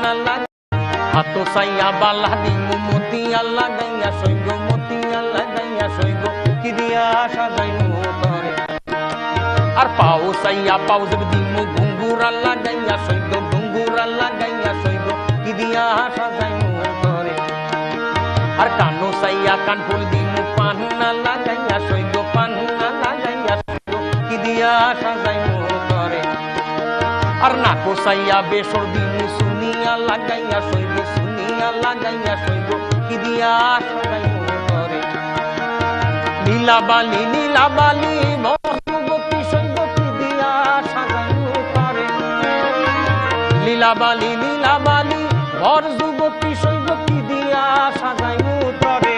পান্না হাতো সাইয়া বালা দিমু মতি আল্লাহ গাইয়া সইগ মতি আল্লাহ গাইয়া সইগ কি দিয়া সাজাইমু তরে আর পাও সাইয়া পাও জব দিমু ঘুঙ্গুর আল্লাহ গাইয়া সইগ ঘুঙ্গুর আল্লাহ গাইয়া সইগ কি দিয়া সাজাইমু তরে আর কানো সাইয়া কানফুল দিমু পান্না আল্লাহ গাইয়া সইগ পান্না আল্লাহ গাইয়া সইগ কি দিয়া সাজাইমু তরে আর নাকো সাইয়া বেসর দিমু সুনিয়া লাগাইয়া সইব সুনিয়া লাগাইয়া সইব কি দিয়া সাজাইমু তরে নীলাবালি নীলাবালি ভরযুবতী সইব কি দিয়া সাজাইমু তরে লীলাবালি লীলাবালি ভরযুবতী সইব কি দিয়া সাজাইমু তরে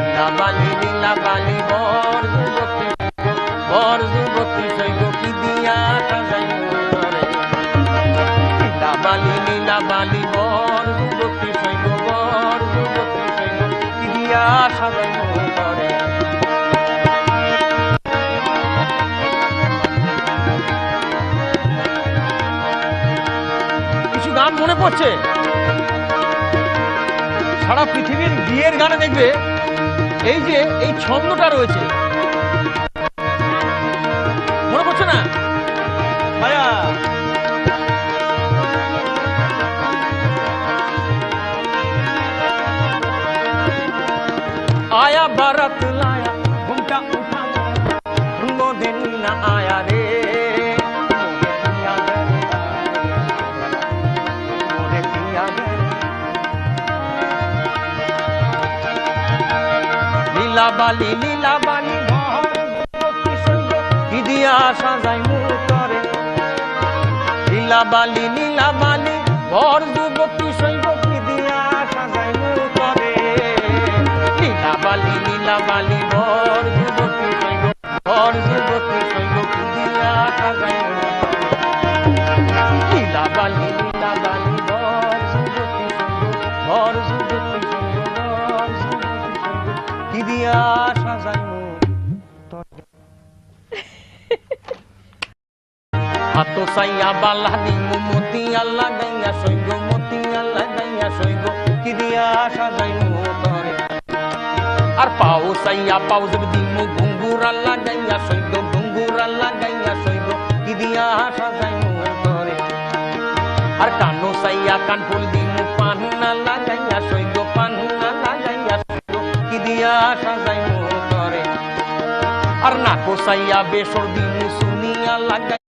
লীলাবালি লীলাবালি ভরযুবতী সইব কি দিয়া সাজাইমু বালি লীলা বালি বর যুবতী সইব কি দিয়া সাজাইমু তরে কিছু গান মনে পড়ছে সারা পৃথিবীর বিয়ের গানে দেখবে এই যে এই ছন্দটা রয়েছে মনে পড়ছে না ভাইয়া आया बारात लाया घुमटा उठा वो दिन न आया रे लीला बाली की दिया साजाइमु तरे लीला बाली भर जुबती सइब की दिया साजाइमु तरे লীলাবালি লীলাবালি ভর যুবতী সইব কি দিয়া সাজাইমু লীলাবালি লীলাবালি ভর যুবতী সইব কি দিয়া সাজাইমু হাতো সাইয়া বালা দিমু মতি আল্লাহ গাইয়া সইব মতি আল্লাহ গাইয়া সইব কি দিয়া সাজাইমু তরে আর পাও সাইয়া পাও জব দিমু ঘুঙ্গুর আল্লাহ গাইয়া সইগ ঘুঙ্গুর আল্লাহ গাইয়া সইগ কি দিয়া সাজাইমু তরে আর কানো সাইয়া কানফুল দিমু পান্না আল্লাহ গাইয়া সইগ পান্না আল্লাহ গাইয়া সইগ কি দিয়া সাজাইমু তরে আর নাকো সাইয়া বেসর দিমু সুনিয়া আল্লাহ